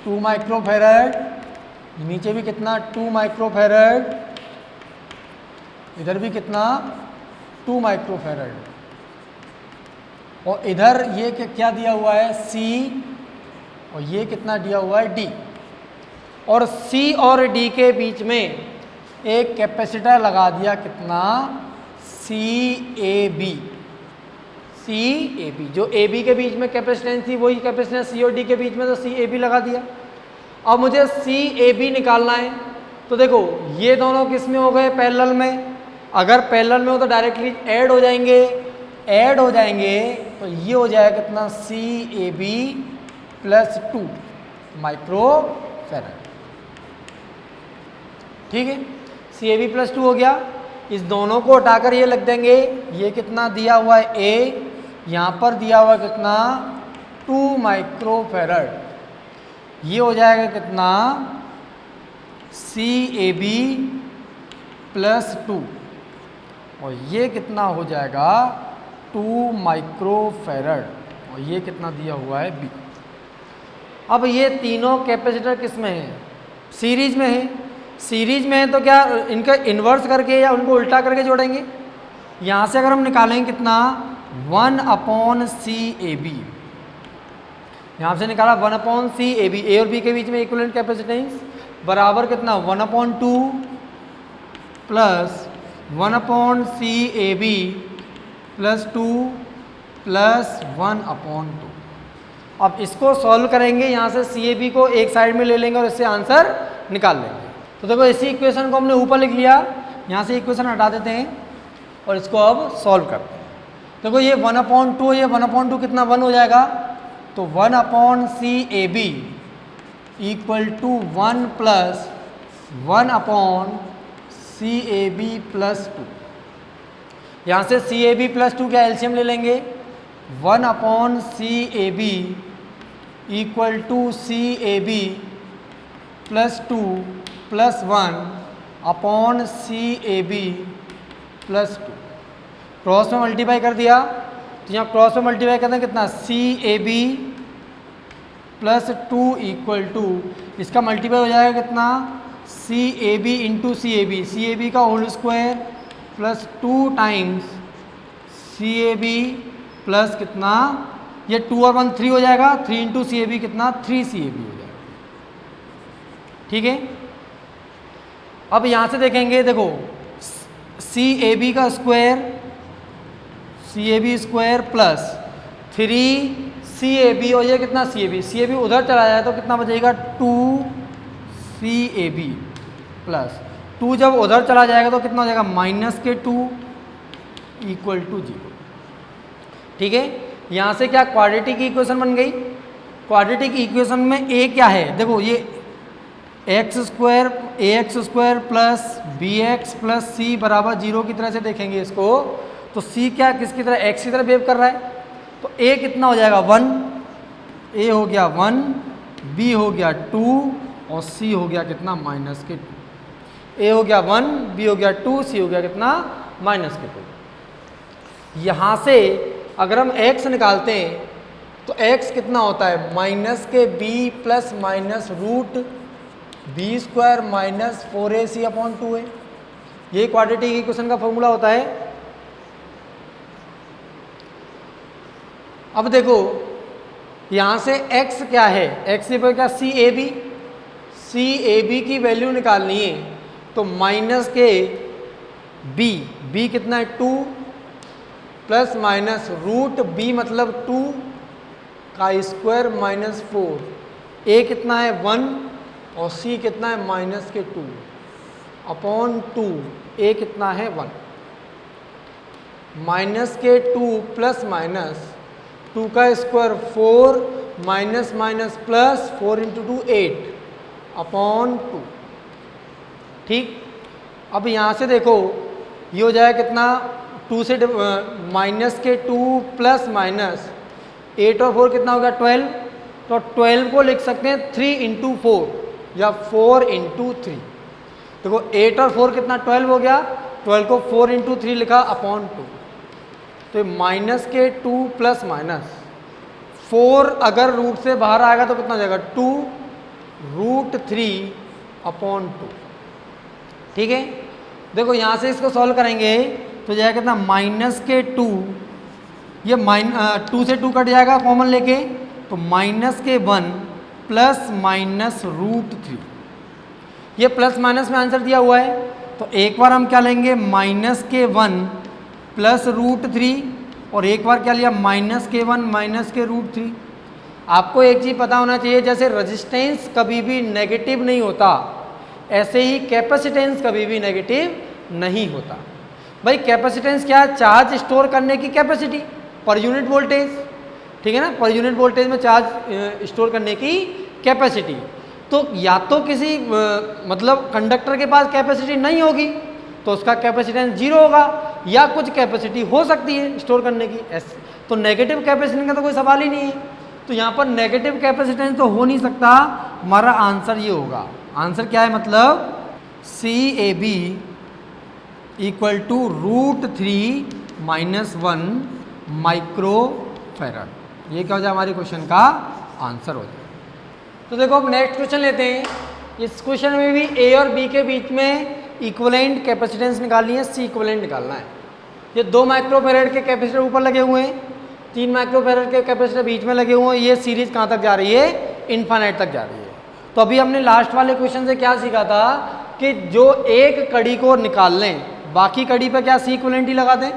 2 माइक्रोफैरड, नीचे भी कितना 2 माइक्रोफैरड, इधर भी कितना 2 माइक्रोफैरड, और इधर ये क्या दिया हुआ है C, और ये कितना दिया हुआ है D। और C और D के बीच में एक कैपेसिटर लगा दिया कितना CAB। जो AB के बीच में कैपेसिटेंस थी वही कैपेसिटेंस C और D के बीच में, तो CAB लगा दिया। अब मुझे CAB निकालना है, तो देखो ये दोनों किस में हो गए, पैरेलल में। अगर पैरेलल में हो तो डायरेक्टली ऐड हो जाएंगे, ऐड हो जाएंगे तो ये हो जाएगा कितना CAB प्लस 2 माइक्रोफैरड। ठीक है, CAB प्लस 2 हो गया। इस दोनों को हटाकर ये लग देंगे, ये कितना दिया हुआ है A, यहाँ पर दिया हुआ है कितना 2 माइक्रोफैरड, ये हो जाएगा कितना CAB प्लस 2, और ये कितना हो जाएगा 2 माइक्रोफैरड, और ये कितना दिया हुआ है B। अब ये तीनों कैपेसिटर किस में है, सीरीज में है। सीरीज में है तो क्या इनका इन्वर्स करके या उनको उल्टा करके जोड़ेंगे। यहाँ से अगर हम निकालेंगे कितना 1/CAB, यहाँ से निकाला 1/CAB, A और B के बीच में इक्विवेलेंट कैपेसिटेंस बराबर कितना 1/2 प्लस 1/CAB प्लस 2 प्लस 1/2। अब इसको सॉल्व करेंगे, यहाँ से CAB को एक साइड में ले लेंगे और इससे आंसर निकाल लेंगे। तो देखो इसी इक्वेशन को हमने ऊपर लिख लिया, यहाँ से इक्वेशन हटा देते हैं और इसको अब सॉल्व करते हैं। देखो ये 1/2, ये 1/2 कितना 1 हो जाएगा, तो 1/CAB equal to 1 plus 1/CAB plus 2। यहाँ से CAB प्लस 2 का एलसीएम ले लेंगे, 1/CAB equal to CAB plus 2 plus 1/CAB plus 2। Cross में मल्टीप्लाई कर दिया, तो यहाँ क्रॉस में मल्टीप्लाई करना कितना, CAB प्लस 2 इक्वल टू, इसका मल्टीप्लाई हो जाएगा कितना, CAB इंटू CAB का whole square plus 2 times CAB plus कितना, ये 2 और 1 3 हो जाएगा, 3 इंटू CAB कितना 3CAB हो जाएगा। ठीक है, अब यहाँ से देखेंगे, देखो CAB का square, CAB square plus 3CAB और ये कितना CAB उधर चला जाए तो कितना बचेगा 2CAB प्लस 2 जब उधर चला जाएगा तो कितना हो जाएगा -2 इक्वल टू 0। ठीक है, यहाँ से क्या क्वाड्रेटिक इक्वेशन बन गई। क्वाड्रेटिक इक्वेशन में A क्या है, देखो ये ax square plus bx plus c बराबर 0 की तरह से देखेंगे इसको, तो c क्या किसकी तरह, x की तरह बिहेव कर रहा है, तो a कितना हो जाएगा 1, a हो गया 1, b हो गया 2 और c हो गया कितना -2। a हो गया 1, b हो गया 2, c हो गया कितना -2। यहाँ से अगर हम x निकालते हैं तो x कितना होता है -b plus minus root b square minus 4ac/2 है। ये क्वाड्रेटिक इक्वेशन का फॉर्मूला होता है। अब देखो यहाँ से x क्या है, x पर क्या CAB की वैल्यू निकालनी है, तो -b कितना है 2 प्लस माइनस रूट b मतलब 2 का स्क्वायर -4, a कितना है 1 और c कितना है -2/2, a कितना है 1, -2 प्लस माइनस 2 का square 4 minus minus plus 4 into 2 8/2। ठीक, अब यहाँ से देखो ये हो जाएगा कितना 2 से -2 प्लस माइनस 8 और 4 कितना हो गया 12, तो 12 को लिख सकते हैं 3 इंटू 4 या 4 इंटू 3। देखो 8 और 4 कितना 12 हो गया, 12 को 4 इंटू 3 लिखा /2, तो -2 प्लस माइनस 4 अगर रूट से बाहर आएगा तो कितना हो जाएगा 2√3/2। ठीक है, देखो यहाँ से इसको सॉल्व करेंगे तो जाएगा कितना -2, ये 2 से 2 कट जाएगा कॉमन लेके, तो -1 प्लस -√3। ये प्लस माइनस में आंसर दिया हुआ है, तो एक बार हम क्या लेंगे -1 प्लस √3 और एक बार क्या लिया -1 -√3। आपको एक चीज़ पता होना चाहिए, जैसे रेजिस्टेंस कभी भी नेगेटिव नहीं होता, ऐसे ही कैपेसिटेंस कभी भी नेगेटिव नहीं होता। भाई कैपेसिटेंस क्या है, चार्ज स्टोर करने की कैपेसिटी पर यूनिट वोल्टेज, ठीक है ना, पर यूनिट वोल्टेज में चार्ज स्टोर करने की कैपेसिटी। तो या तो किसी मतलब कंडक्टर के पास कैपेसिटी नहीं होगी तो उसका कैपेसिटेंस 0 होगा, या कुछ कैपेसिटी हो सकती है स्टोर करने की, तो नेगेटिव कैपेसिटेंस का तो कोई सवाल ही नहीं है। तो यहाँ पर नेगेटिव कैपेसिटेंस तो हो नहीं सकता, हमारा आंसर ये होगा। आंसर क्या है, मतलब CAB इक्वल टू √3 - 1 माइक्रोफैरड। ये क्या हो जाए हमारे क्वेश्चन का आंसर हो जाए। तो देखो अब नेक्स्ट क्वेश्चन लेते हैं। इस क्वेश्चन में भी A और B के बीच में इक्विवेलेंट कैपेसिटेंस निकालनी है, C इक्विवेलेंट निकालना है। ये 2 माइक्रोफैरड के कैपेसिटर ऊपर लगे हुए हैं, 3 माइक्रोफैरड के कैपेसिटर बीच में लगे हुए हैं। ये सीरीज कहाँ तक जा रही है, इनफाइनाइट तक जा रही है। तो अभी हमने लास्ट वाले क्वेश्चन से क्या सीखा था कि जो एक कड़ी को निकाल लें बाकी कड़ी पर क्या C इक्विवेलेंट ही लगा दें।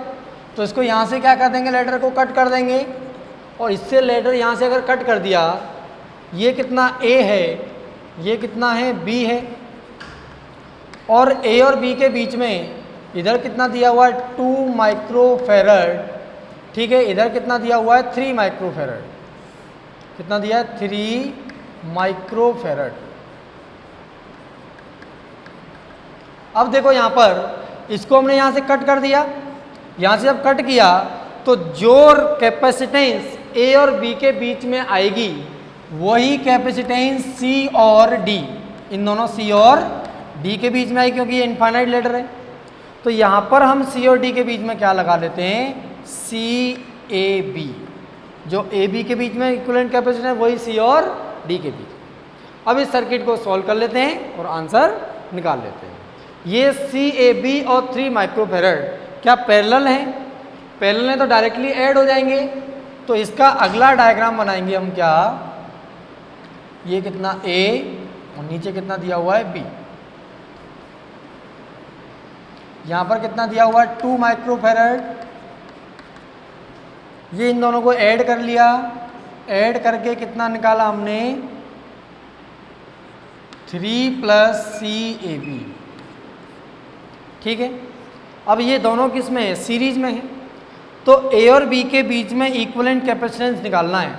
तो इसको यहाँ से क्या कर देंगे, लेटर को कट कर देंगे, और इससे लेटर यहाँ से अगर कट कर दिया, ये कितना A है, ये कितना है B है, और A और B के बीच में इधर कितना दिया हुआ है 2 माइक्रोफेरड, ठीक है, इधर कितना दिया हुआ है 3 माइक्रोफेरड, कितना दिया है 3 माइक्रोफेरड। अब देखो यहाँ पर इसको हमने यहाँ से कट कर दिया, यहाँ से जब कट किया तो जो कैपेसिटेंस ए और बी के बीच में आएगी वही कैपेसिटेंस सी और डी, इन दोनों सी और डी के बीच में आएगी, क्योंकि ये इनफाइनाइट लेटर है। तो यहाँ पर हम सी और डी के बीच में क्या लगा लेते हैं, सी ए बी, जो ए बी के बीच में इक्विवेलेंट कैपेसिटेंस है वही सी और डी के बीच। अब इस सर्किट को सॉल्व कर लेते हैं और आंसर निकाल लेते हैं। ये सी ए बी और 3 माइक्रोफेरड क्या पैरेलल हैं? पैरेलल हैं तो डायरेक्टली ऐड हो जाएंगे। तो इसका अगला डायग्राम बनाएंगे हम, क्या, ये कितना ए और नीचे कितना दिया हुआ है बी, यहाँ पर कितना दिया हुआ है 2 माइक्रोफेरड, ये इन दोनों को ऐड कर लिया, ऐड करके कितना निकाला हमने 3 प्लस सी ए बी, ठीक है। अब ये दोनों किस में है, सीरीज में है, तो ए और बी के बीच में इक्विवेलेंट कैपेसिटेंस निकालना है।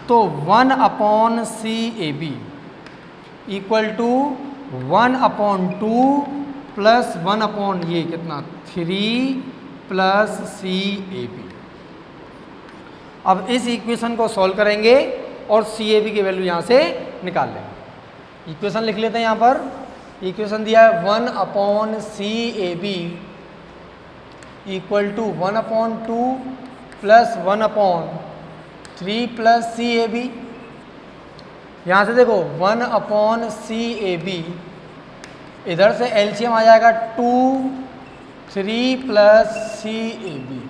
तो 1 upon C A B equal to 1/2 plus 1 upon ये कितना 3 प्लस सी ए बी। अब इस इक्वेशन को सॉल्व करेंगे और सी ए बी की वैल्यू यहाँ से निकाल लेंगे। इक्वेशन लिख लेते हैं यहाँ पर, इक्वेशन दिया है 1 upon C A B equal to 1/2 plus 1/3 plus C A B. यहाँ से देखो 1 अपॉन सी ए बी, इधर से एलसीएम आ जाएगा 2, 3 प्लस सी ए बी,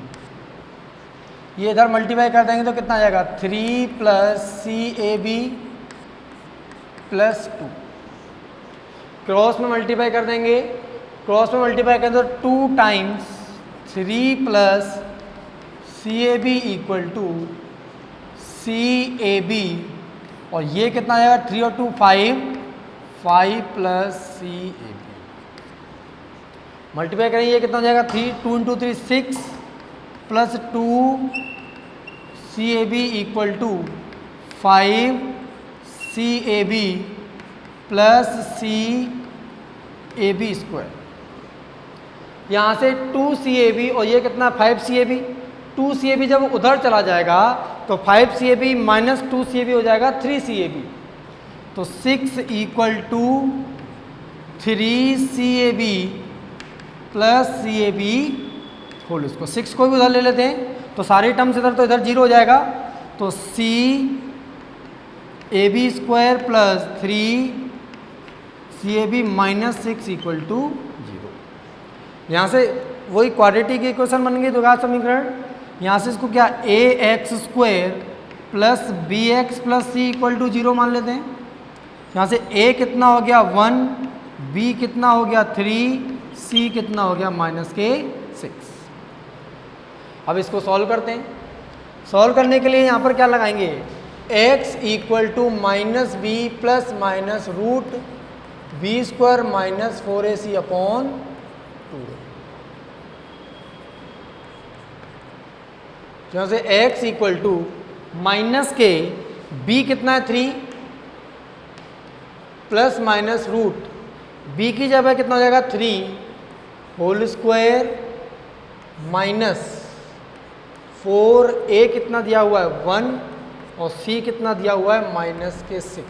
ये इधर मल्टीप्लाई कर देंगे तो कितना आ जाएगा 3 plus C A B plus 2। Cross में मल्टीप्लाई कर देंगे, क्रॉस में मल्टीप्लाई करें तो 2 times 3 plus C A B equal to C A B, और ये कितना आएगा 3 और 2 5 plus C A B. Multiply करेंगे, ये कितना हो जाएगा 2 into 3 6 plus 2 C A B equal to 5 C A B plus C A B square. यहाँ से 2 सी ए बी और ये कितना 5 C A B, 2 C A B जब उधर चला जाएगा तो 5 C A B minus 2 C A B हो जाएगा 3 सी ए बी। तो 6 equal to 3 C A B plus C A B whole square. 6 को भी उधर ले लेते हैं तो सारे टर्म्स इधर, तो इधर 0 हो जाएगा। तो C A B square plus 3 C A B minus 6 equal to 0। यहाँ से वही क्वाड्रेटिक इक्वेशन बन गई द्विघात समीकरण। यहाँ से इसको क्या A X square plus B X plus C equal to 0 मान लेते हैं। यहाँ से ए कितना हो गया 1, बी कितना हो गया 3, सी कितना हो गया -6। अब इसको सॉल्व करते हैं। सॉल्व करने के लिए यहाँ पर क्या लगाएंगे, x equal to minus B plus minus root B square minus 4ac upon 2। यहाँ से x इक्वल टू माइनस के b कितना है 3 प्लस माइनस रूट b की जगह कितना हो जाएगा 3 होल स्क्वायर माइनस 4a कितना दिया हुआ है 1 और c कितना दिया हुआ है -6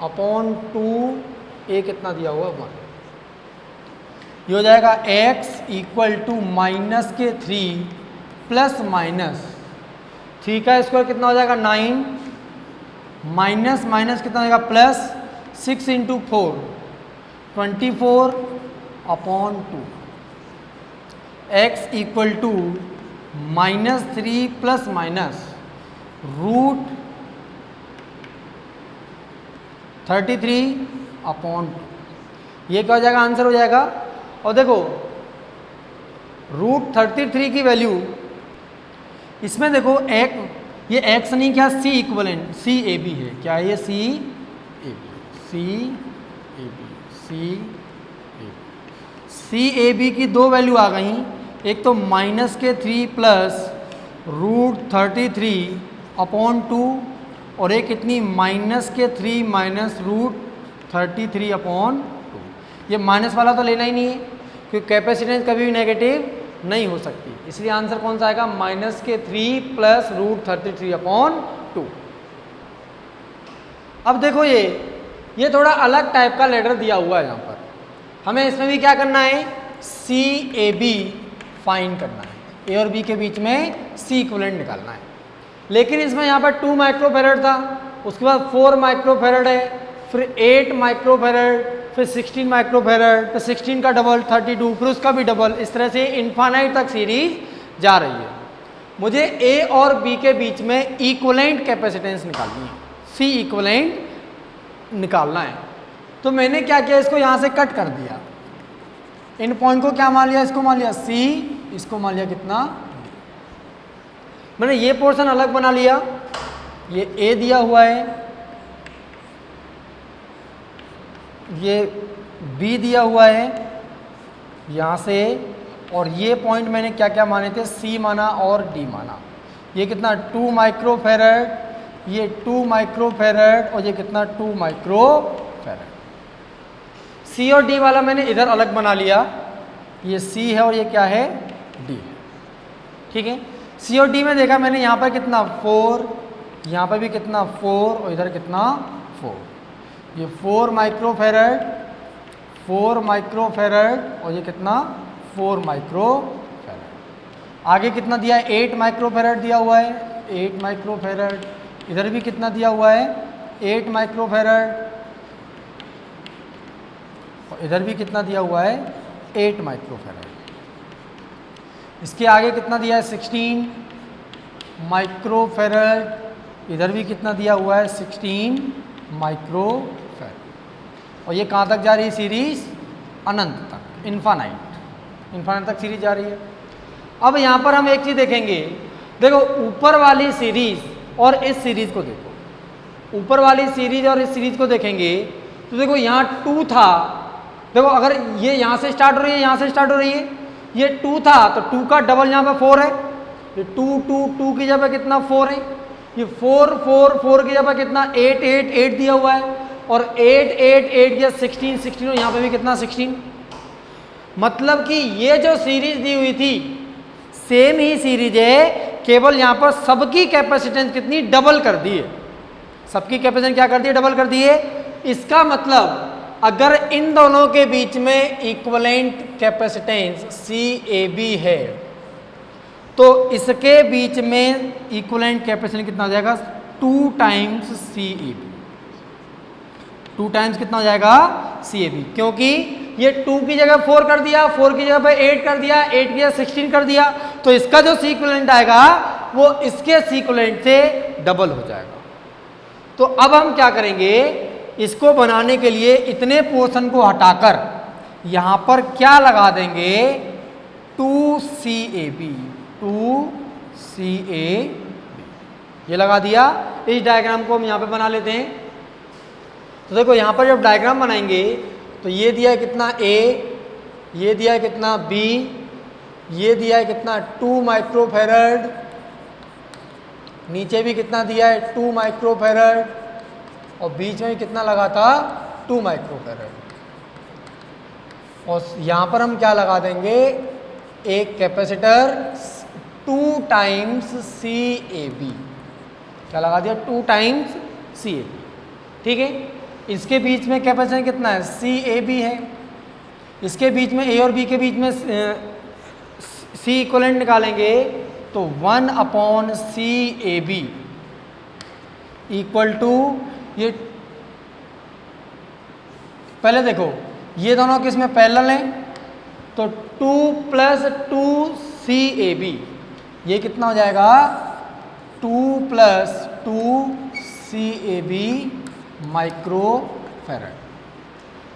अपॉन 2a कितना दिया हुआ है 1। ये हो जाएगा x इक्वल टू माइनस के 3 प्लस माइनस 3 का स्क्वायर कितना हो जाएगा 9 माइनस माइनस कितना हो जाएगा plus 6 into 4 24 upon 2। x equal to -3 plus minus root 33 upon 2। ये क्या हो जाएगा आंसर हो जाएगा। और देखो रूट 33 की वैल्यू इसमें देखो ये x नहीं क्या c equivalent C A B है, क्या ये C A B, C A B, C A B, CAB की दो वैल्यू आ गई, एक तो -3 प्लस √33/2 और एक कितनी -3 माइनस √33/2। ये माइनस वाला तो लेना ही नहीं है क्योंकि कैपेसिटेंस कभी भी नेगेटिव नहीं हो सकती, इसलिए आंसर कौन सा आएगा -3 प्लस √33/2। अब देखो ये थोड़ा अलग टाइप का लेटर दिया हुआ है यहाँ पर, हमें इसमें भी क्या करना है, CAB फाइंड करना है, A और B के बीच में C इक्विवेलेंट निकालना है। लेकिन इसमें यहाँ पर 2 माइक्रोफेरेड था, उसके बाद 4 माइक्रोफेरेड है, फिर 8 माइक्रोफेरेड, फिर 16 माइक्रोफेरेड, फिर 16 का डबल 32, फिर उसका भी डबल, इस तरह से इनफाइनाइट तक सीरीज जा रही है। मुझे A और B के बीच में इक्विवेलेंट कैपेसिटेंस निकालनी है, C इक्विवेलेंट निकालना है। तो मैंने क्या किया, इसको यहाँ से कट कर दिया, इन पॉइंट को क्या मान लिया, इसको मान लिया C, इसको मान लिया कितना, मैंने ये पोर्शन अलग बना लिया, ये A दिया हुआ है, ये B दिया हुआ है यहाँ से, और ये पॉइंट मैंने क्या क्या माने थे, C माना और D माना। ये कितना 2 माइक्रोफेरेड, ये 2 माइक्रोफेरेड और ये कितना 2 माइक्रोफेरेड। C और D वाला मैंने इधर अलग बना लिया, ये C है और ये क्या है, D है, ठीक है। C और D में देखा मैंने यहाँ पर कितना 4, यहाँ पर भी कितना 4 और इधर कितना 4, ये 4 माइक्रोफेरेड, 4 माइक्रोफेरेड और ये कितना 4 माइक्रोफेरेड। आगे कितना दिया है, 8 माइक्रोफेरेड दिया हुआ है, 8 माइक्रोफेरेड, इधर भी कितना दिया हुआ है, 8 माइक्रोफेरेड, और इधर भी कितना दिया हुआ है, 8 माइक्रोफेरेड। इसके आगे कितना दिया है, 16 माइक्रोफेरेड, इधर भी कितना दिया हुआ है, 16 माइक्रोफेरेड। और ये कहाँ तक जा रही है सीरीज, अनंत तक, इन्फानाइट तक सीरीज जा रही है। अब यहाँ पर हम एक चीज़ देखेंगे, देखो ऊपर वाली सीरीज और इस सीरीज को देखो, ऊपर वाली सीरीज और इस सीरीज को देखेंगे तो देखो यहाँ 2 था, देखो अगर ये यहाँ से स्टार्ट हो रही है, यहाँ से स्टार्ट हो रही है, ये 2 था तो 2 का डबल यहाँ पे 4 है, ये 2 की जगह कितना 4 है, ये 4 की जगह कितना 8 दिया हुआ है, और 8 या 16 और यहाँ पे भी कितना 16। मतलब कि ये जो सीरीज दी हुई थी सेम ही सीरीज है, केवल यहाँ पर सबकी कैपेसिटेंस कितनी डबल कर दी है, सबकी कैपेसिटेंस क्या कर दी है, डबल कर दी है। इसका मतलब अगर इन दोनों के बीच में इक्विवेलेंट कैपेसिटेंस CAB है तो इसके बीच में इक्विवेलेंट कैपेसिटेंस कितना हो जाएगा, 2 टाइम्स CAB, 2 टाइम्स कितना हो जाएगा CAB, क्योंकि ये 2 की जगह 4 कर दिया, 4 की जगह पे 8 कर दिया, 8 की जगह 16 कर दिया, तो इसका जो C इक्विवेलेंट आएगा वो इसके C इक्विवेलेंट से डबल हो जाएगा। तो अब हम क्या करेंगे, इसको बनाने के लिए इतने पोर्शन को हटाकर यहाँ पर क्या लगा देंगे, 2CAB, ये लगा दिया। इस डायग्राम को हम यहाँ पे बना लेते हैं। तो देखो यहाँ पर जब डायग्राम बनाएंगे तो ये दिया है कितना A, ये दिया है कितना B, ये दिया है कितना 2 माइक्रोफेरेड, नीचे भी कितना दिया है 2 माइक्रोफेरेड, और बीच में कितना लगा था 2 माइक्रोफेरेड। और यहाँ पर हम क्या लगा देंगे, एक कैपेसिटर 2 टाइम्स CAB, क्या लगा दिया 2 टाइम्स CAB, ठीक है। इसके बीच में कैपेसिटर कितना है, CAB है, इसके बीच में A और B के बीच में C इक्विवेलेंट निकालेंगे तो 1/CAB इक्वल टू, ये पहले देखो ये दोनों किस में पैरेलल हैं तो 2 + 2CAB, ये कितना हो जाएगा 2 + 2CAB माइक्रोफेरेड।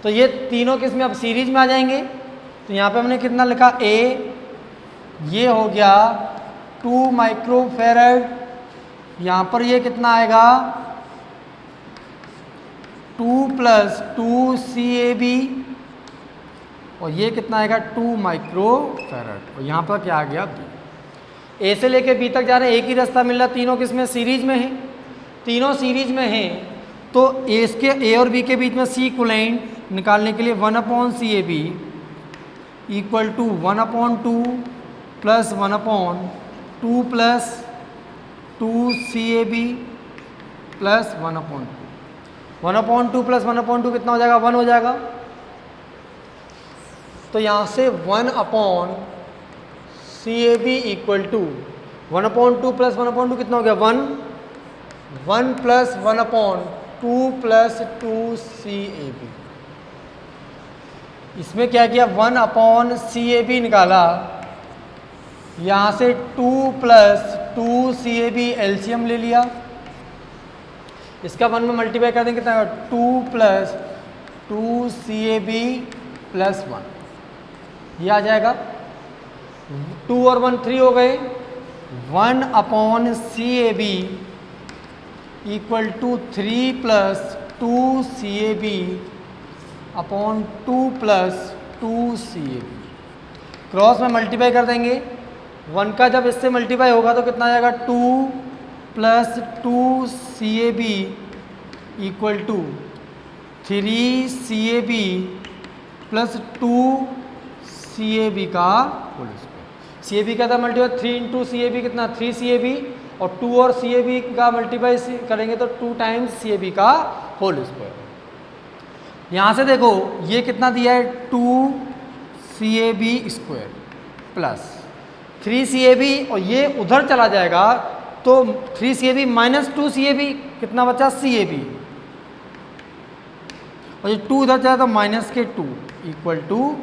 तो ये तीनों किस में अब सीरीज में आ जाएंगे। तो यहाँ पे हमने कितना लिखा A, ये हो गया 2 माइक्रोफेरेड, यहाँ पर ये कितना आएगा 2 + 2CAB और ये कितना आएगा 2 माइक्रो फैरड। और यहाँ पर क्या आ गया बी। ए से लेके बी तक जा रहे हैं, एक ही रास्ता मिल रहा, तीनों किसमें सीरीज में है, तीनों सीरीज में हैं। तो ए और बी के बीच में सी इक्विवेलेंट निकालने के लिए 1/CAB equal to 1/2 plus 1/2 plus 2CAB plus 1/2। 1/2 plus 1/2 कितना हो जाएगा, 1 हो जाएगा। तो यहाँ से 1/CAB इक्वल टू 1/2 प्लस 1/2 कितना हो गया, 1 प्लस 1/2 प्लस 2CAB। इसमें क्या किया, 1/CAB निकाला, यहाँ से 2 प्लस 2CAB एलसीएम ले लिया, इसका 1 में मल्टीप्लाई कर देंगे कितना, 2 प्लस 2CAB प्लस 1, ये आ जाएगा। 2 और 1 3 हो गए। 1/CAB equal to 3 plus 2CAB upon 2 plus 2CAB, cross में मल्टीप्लाई कर देंगे। 1 का जब इससे मल्टीप्लाई होगा तो कितना आ जाएगा, 2 plus 2CAB equal to 3CAB plus 2CAB का होल स्क्वायर। CAB का था मल्टीप्लाई 3 इंटू CAB कितना, 3CAB, और 2 और CAB का मल्टीप्लाई करेंगे तो 2 टाइम्स CAB का होल स्क्वायर। यहाँ से देखो ये कितना दिया है, 2CAB स्क्वायर प्लस 3CAB, और ये उधर चला जाएगा तो 3CAB माइनस 2CAB कितना बचा, CAB, और ये 2 उधर चला तो माइनस के 2 इक्वल टू 0।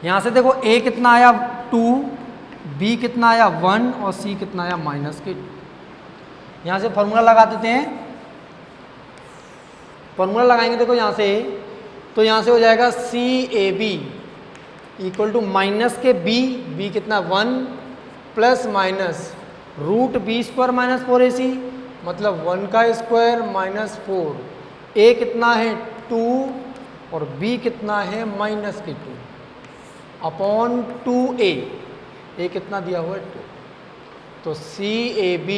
यहाँ से देखो A कितना आया 2, B कितना आया 1 और C कितना आया माइनस के 2। यहाँ से फॉर्मूला लगा देते हैं, फॉर्मूला लगाएंगे देखो यहाँ से, तो यहाँ से हो जाएगा CAB इक्वल टू माइनस के B कितना 1 plus minus root B square minus 4AC, मतलब 1 का स्क्वायर माइनस 4। A कितना है 2 और B कितना है माइनस के 2 अपॉन 2A, A कितना दिया हुआ है 2। तो CAB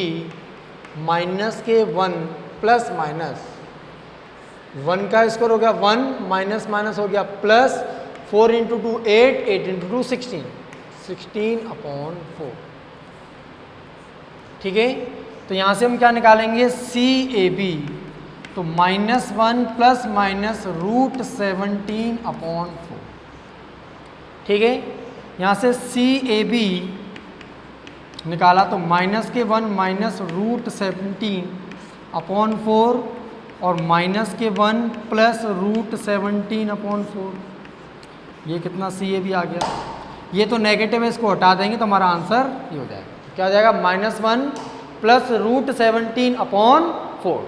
माइनस के 1 प्लस माइनस 1 का स्क्वायर हो गया 1, माइनस माइनस हो गया प्लस, 4 इंटू 2 8, 8 इंटू 2 16, 16/4। ठीक है, तो यहाँ से हम क्या निकालेंगे, CAB, तो -1 प्लस माइनस रूट 17/4। ठीक है, यहाँ से CAB निकाला तो माइनस के 1 माइनस रूट 17/4 और माइनस के 1 प्लस रूट 17/4। ये कितना CAB आ गया। ये तो नेगेटिव है, इसको हटा देंगे तो हमारा आंसर ये हो जाएगा। क्या हो जाएगा, -1 प्लस रूट 17/4।